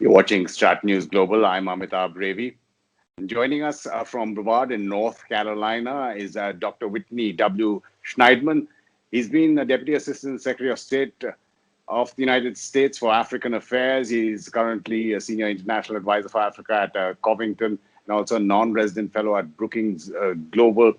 You're watching StratNews Global. I'm Amitabh Revi. And joining us from Brevard in North Carolina is Dr. Whitney W. Schneidman. He's been the Deputy Assistant Secretary of State of the United States for African Affairs. He's currently a Senior International Advisor for Africa at Covington and also a non-resident fellow at Brookings Global.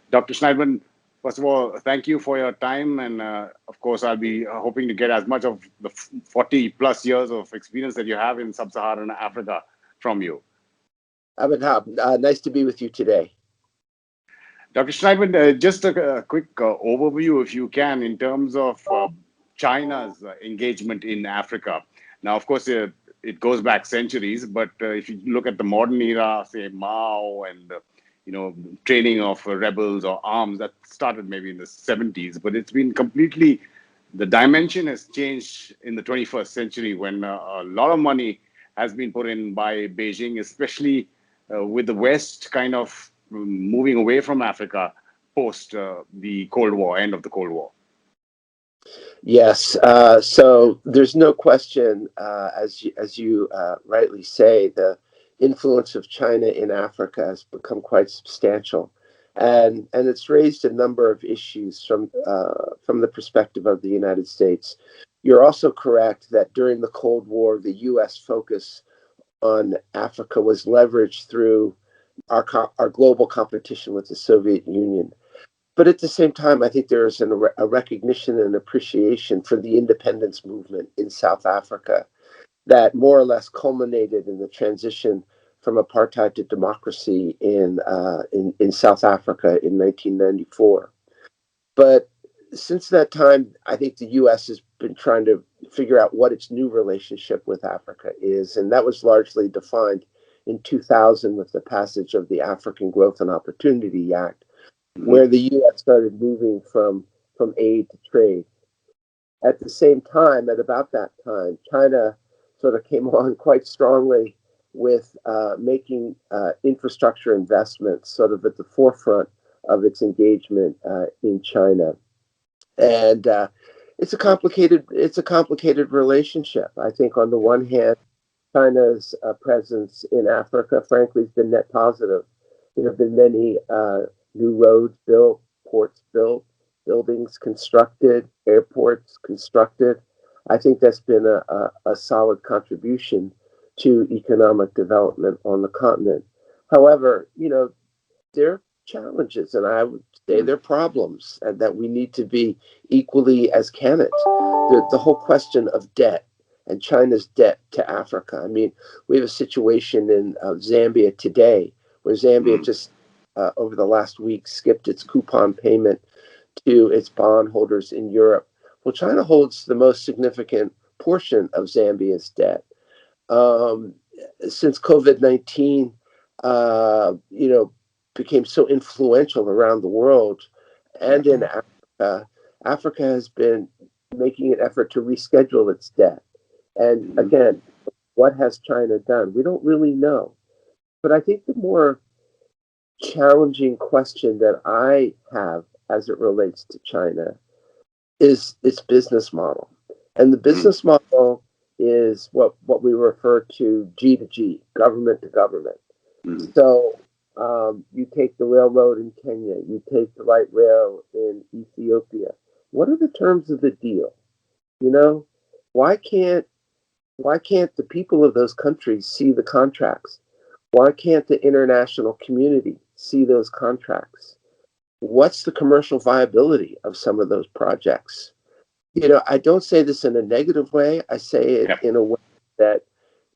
Dr. Schneidman, first of all, thank you for your time. And of course, I'll be hoping to get as much of the 40 plus years of experience that you have in sub-Saharan Africa from you. Amitabh, nice to be with you today. Dr. Schneidman, just a quick overview, if you can, in terms of China's engagement in Africa. Now, of course, it goes back centuries, but if you look at the modern era, say Mao and training of rebels or arms, that started maybe in the 70s, but it's been completely, the dimension has changed in the 21st century when a lot of money has been put in by Beijing, especially with the West kind of moving away from Africa post the Cold War, end of the Cold War. Yes, so there's no question, as you rightly say, the influence of China in Africa has become quite substantial, and it's raised a number of issues from the perspective of the United States. You're also correct that during the Cold War, the U.S. focus on Africa was leveraged through our global competition with the Soviet Union. But at the same time, I think there is a recognition and appreciation for the independence movement in South Africa that more or less culminated in the transition from apartheid to democracy in South Africa in 1994. But since that time, I think the U.S. has been trying to figure out what its new relationship with Africa is, and that was largely defined in 2000 with the passage of the African Growth and Opportunity Act, where the U.S. started moving from aid to trade. At the same time, at about that time, China sort of came on quite strongly with making infrastructure investments sort of at the forefront of its engagement in China. And it's a complicated relationship. I think on the one hand, China's presence in Africa, frankly, has been net positive. There have been many new roads built, ports built, buildings constructed, airports constructed. I think that's been a solid contribution to economic development on the continent. However, there are challenges, and I would say there are problems, and that we need to be equally as candid. The whole question of debt and China's debt to Africa. I mean, we have a situation in Zambia today where Zambia just over the last week skipped its coupon payment to its bondholders in Europe. Well, China holds the most significant portion of Zambia's debt. Since COVID-19, became so influential around the world and in Africa, Africa has been making an effort to reschedule its debt. And again, what has China done? We don't really know. But I think the more challenging question that I have as it relates to China is its business model. And the business model is what we refer to G to G, government to government. So you take the railroad in Kenya, you take the light rail in Ethiopia. What are the terms of the deal? Why can't the people of those countries see the contracts? Why can't the international community see those contracts? What's the commercial viability of some of those projects? I don't say this in a negative way. I say it in a way that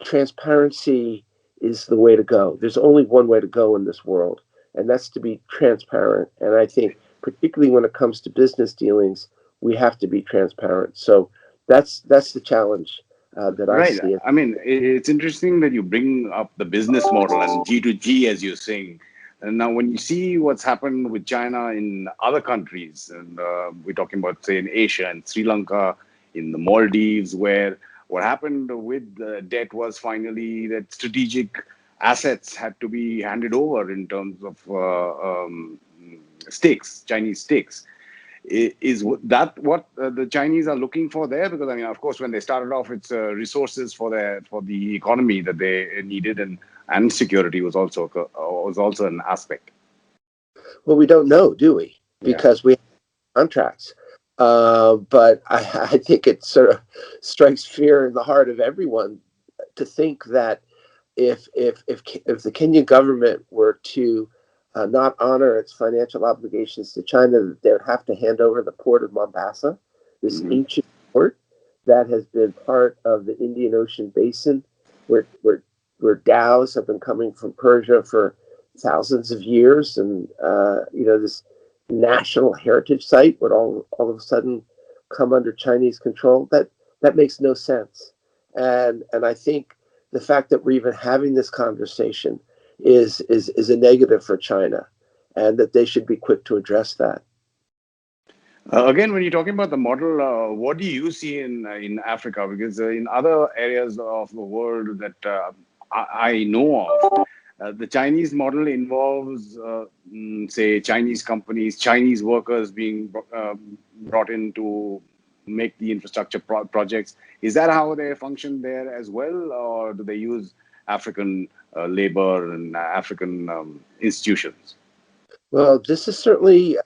transparency is the way to go. There's only one way to go in this world, and that's to be transparent. And I think, particularly when it comes to business dealings, we have to be transparent. So that's the challenge that I see. I mean, it's interesting that you bring up the business model and G to G, as you're saying. And now when you see what's happened with China in other countries, and we're talking about, say, in Asia and Sri Lanka, in the Maldives, where what happened with the debt was finally that strategic assets had to be handed over in terms of stakes, Chinese stakes. Is that what the Chinese are looking for there? Because I mean, of course, when they started off, it's resources for the economy that they needed, and security was also an aspect. Well, we don't know, do we? Yeah. Because we have contracts. But I think it sort of strikes fear in the heart of everyone to think that if the Kenyan government were to not honor its financial obligations to China, that they would have to hand over the port of Mombasa, this Hmm. ancient port that has been part of the Indian Ocean basin, where dhows have been coming from Persia for thousands of years, and this national heritage site would all of a sudden come under Chinese control. That makes no sense, and I think the fact that we're even having this conversation is a negative for China, and that they should be quick to address that. Again, when you're talking about the model, what do you see in Africa? Because in other areas of the world that I know of, the Chinese model involves, say, Chinese companies, Chinese workers being brought in to make the infrastructure projects. Is that how they function there as well, or do they use African labor and African institutions? Well, this is certainly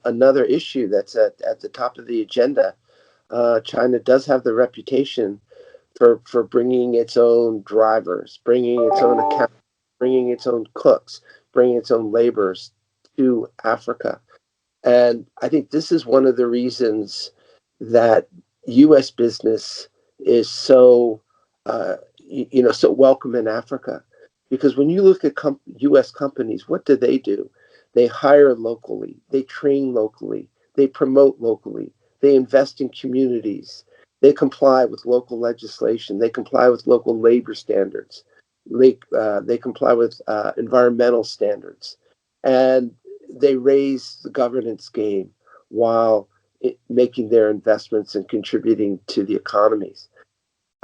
another issue that's at the top of the agenda. China does have the reputation for bringing its own drivers, bringing its own account, bringing its own cooks, bringing its own laborers to Africa. And I think this is one of the reasons that U.S. business is so welcome in Africa. Because when you look at U.S. companies, what do? They hire locally, they train locally, they promote locally, they invest in communities, they comply with local legislation, they comply with local labor standards, they comply with environmental standards, and they raise the governance game while making their investments and contributing to the economies.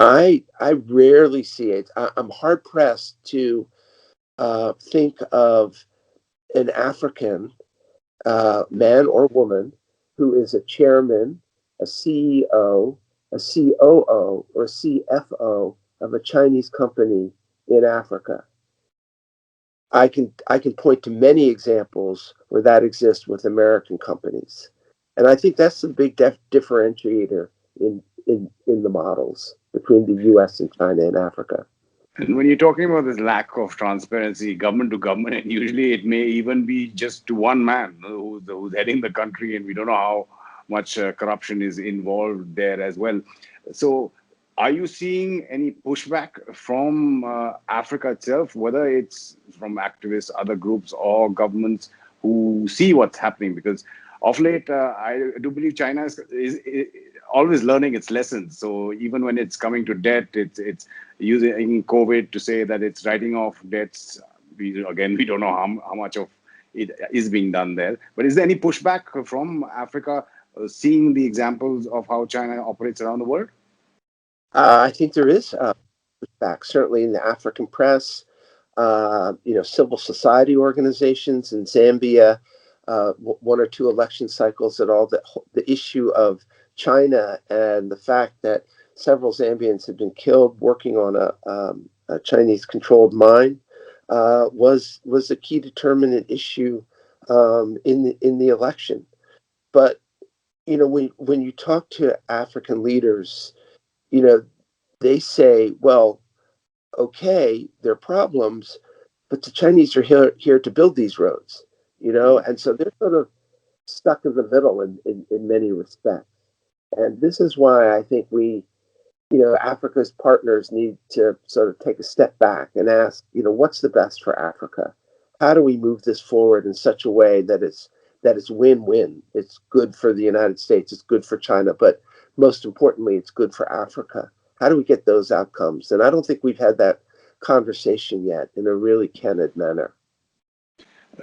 I rarely see it. I'm hard pressed to think of an African man or woman who is a chairman, a CEO, a COO, or CFO of a Chinese company in Africa. I can point to many examples where that exists with American companies, and I think that's the big differentiator in the models between the U.S. and China and Africa. And when you're talking about this lack of transparency, government to government, and usually it may even be just to one man who's heading the country, and we don't know how much corruption is involved there as well. So, are you seeing any pushback from Africa itself, whether it's from activists, other groups, or governments who see what's happening? Because of late, I do believe China is always learning its lessons. So even when it's coming to debt, it's using COVID to say that it's writing off debts. We don't know how much of it is being done there. But is there any pushback from Africa, seeing the examples of how China operates around the world? I think there is pushback, certainly in the African press, civil society organizations in Zambia, one or two election cycles at all. The issue of China and the fact that several Zambians had been killed working on a Chinese-controlled mine was a key determinant issue in the election. But when you talk to African leaders, you know, they say, well, okay, there are problems, but the Chinese are here to build these roads, and so they're sort of stuck in the middle in many respects. And this is why I think Africa's partners need to sort of take a step back and ask, what's the best for Africa? How do we move this forward in such a way that it's win-win? It's good for the United States, it's good for China, but most importantly, it's good for Africa. How do we get those outcomes? And I don't think we've had that conversation yet in a really candid manner.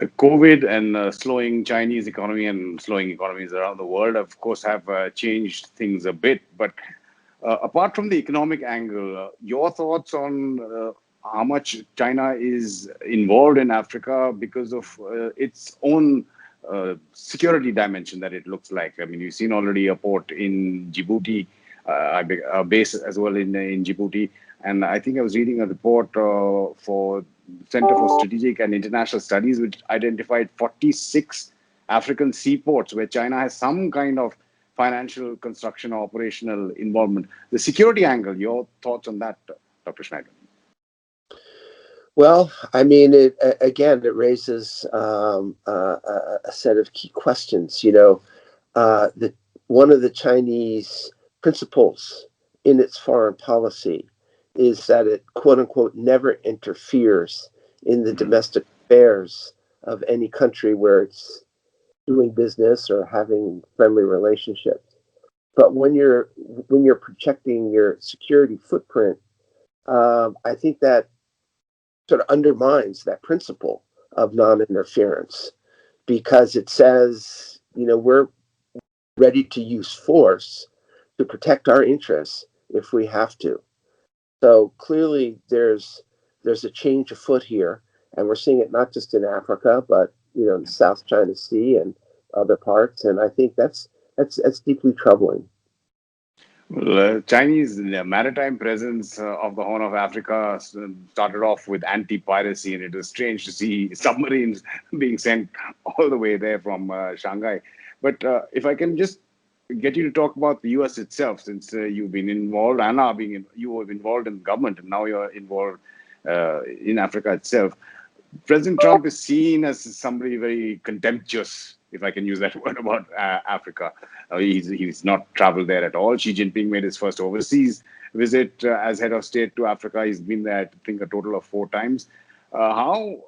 COVID and slowing Chinese economy and slowing economies around the world, of course, have changed things a bit. But apart from the economic angle, your thoughts on how much China is involved in Africa because of its own security dimension that it looks like. I mean, you've seen already a port in Djibouti, a base as well in Djibouti. And I think I was reading a report for Center for Strategic and International Studies, which identified 46 African seaports where China has some kind of financial, construction, or operational involvement. The security angle, your thoughts on that, Dr. Schneider? Well, I mean, it raises a set of key questions. One of the Chinese principles in its foreign policy is that it, quote unquote, never interferes in the domestic affairs of any country where it's doing business or having friendly relationships. But when you're projecting your security footprint, I think that sort of undermines that principle of non-interference, because it says, we're ready to use force to protect our interests if we have to. So clearly there's a change afoot here, and we're seeing it not just in Africa, but in the South China Sea and other parts. And I think that's deeply troubling. Well, Chinese maritime presence of the Horn of Africa started off with anti-piracy, and it was strange to see submarines being sent all the way there from Shanghai. But if I can just get you to talk about the U.S. itself, since you've been involved and are you were involved in government, and now you're involved in Africa itself. President Trump is seen as somebody very contemptuous, if I can use that word, about Africa. He's not traveled there at all. Xi Jinping made his first overseas visit as head of state to Africa. He's been there, I think, a total of 4 times. How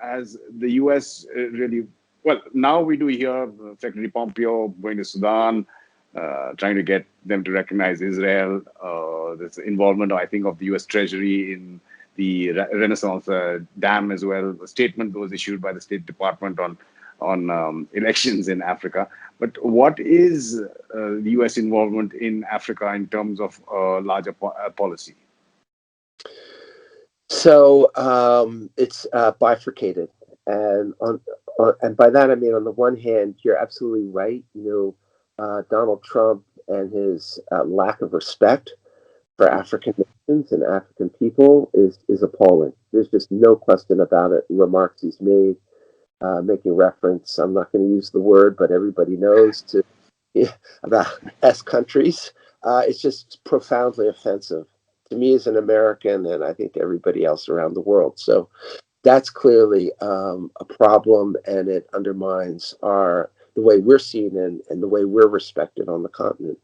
has the U.S. Really? Well, now we do hear Secretary Pompeo going to Sudan, trying to get them to recognize Israel. There's involvement, I think, of the U.S. Treasury in the Renaissance Dam as well. A statement was issued by the State Department on elections in Africa. But what is the U.S. involvement in Africa in terms of larger policy? So it's bifurcated, and and by that I mean, on the one hand, you're absolutely right. Donald Trump and his lack of respect for African nations and African people is appalling. There's just no question about it. Remarks he's made, making reference, I'm not going to use the word, but everybody knows, to about S countries. It's just profoundly offensive to me as an American, and I think everybody else around the world. So that's clearly a problem, and it undermines the way we're seen and the way we're respected on the continent.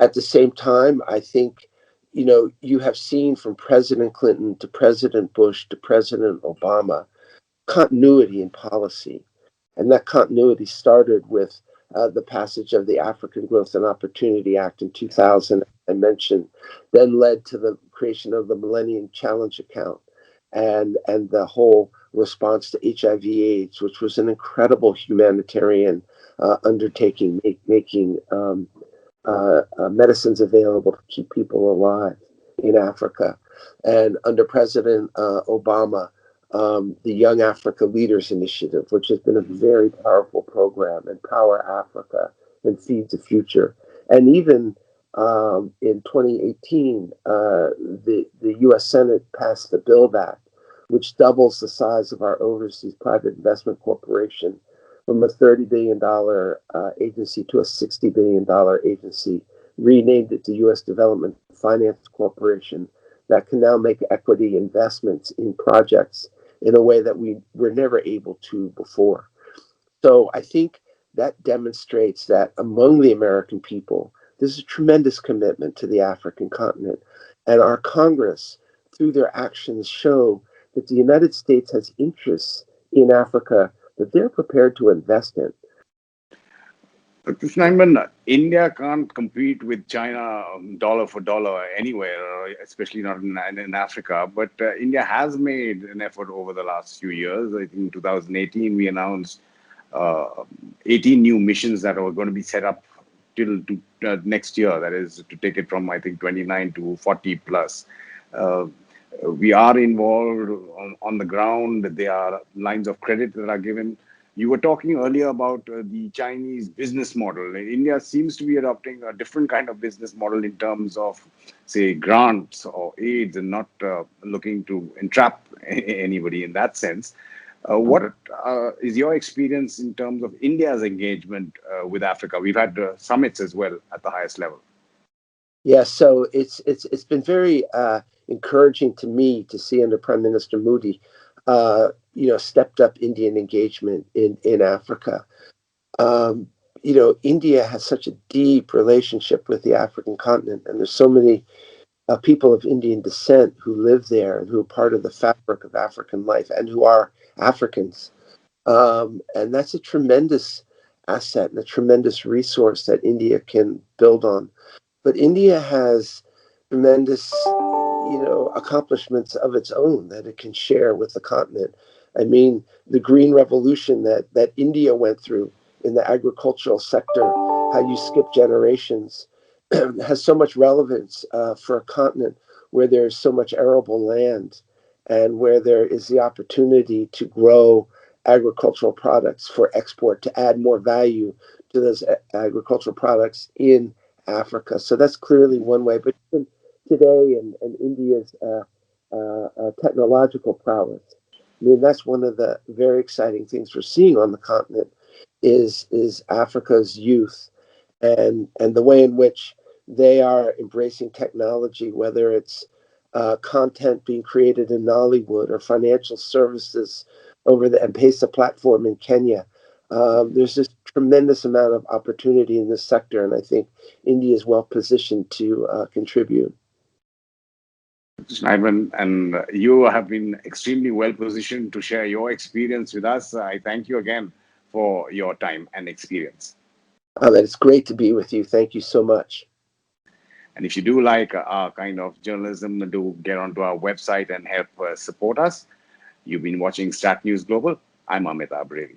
At the same time, I think, you have seen from President Clinton to President Bush to President Obama continuity in policy. And that continuity started with the passage of the African Growth and Opportunity Act in 2000, I mentioned, then led to the creation of the Millennium Challenge Account and the whole response to HIV/AIDS, which was an incredible humanitarian undertaking, making medicines available to keep people alive in Africa. And under President Obama, the Young Africa Leaders Initiative, which has been a very powerful program, Empower Africa and Feed the Future. And even in 2018, the U.S. Senate passed the Build Act, which doubles the size of our overseas private investment corporation from a $30 billion agency to a $60 billion agency, renamed it the U.S. Development Finance Corporation, that can now make equity investments in projects in a way that we were never able to before. So I think that demonstrates that among the American people, there's a tremendous commitment to the African continent. And our Congress, through their actions, show that the United States has interests in Africa that they're prepared to invest in. Dr. Schneidman, India can't compete with China dollar for dollar anywhere, especially not in Africa. But India has made an effort over the last few years. I think in 2018, we announced 18 new missions that are going to be set up till next year. That is to take it from, I think, 29 to 40 plus. We are involved on the ground. There are lines of credit that are given. You were talking earlier about the Chinese business model. India seems to be adopting a different kind of business model in terms of, say, grants or aids, and not looking to entrap anybody in that sense. What is your experience in terms of India's engagement with Africa? We've had summits as well at the highest level. Yeah, so it's been very encouraging to me to see under Prime Minister Modi, stepped up Indian engagement in Africa. Um, India has such a deep relationship with the African continent, and there's so many people of Indian descent who live there and who are part of the fabric of African life and who are Africans. And that's a tremendous asset and a tremendous resource that India can build on. But India has tremendous, accomplishments of its own that it can share with the continent. I mean, the green revolution that India went through in the agricultural sector, how you skip generations, has so much relevance for a continent where there's so much arable land and where there is the opportunity to grow agricultural products for export to add more value to those agricultural products in Africa. So that's clearly one way. But even today and India's technological prowess, I mean, that's one of the very exciting things we're seeing on the continent is Africa's youth and the way in which they are embracing technology, whether it's content being created in Nollywood or financial services over the M-Pesa platform in Kenya. There's just tremendous amount of opportunity in this sector, and I think India is well positioned to contribute. Schneidman, and you have been extremely well positioned to share your experience with us. I thank you again for your time and experience. It's great to be with you. Thank you so much. And if you do like our kind of journalism, do get onto our website and help support us. You've been watching StratNews Global. I'm Amitabh, Revi.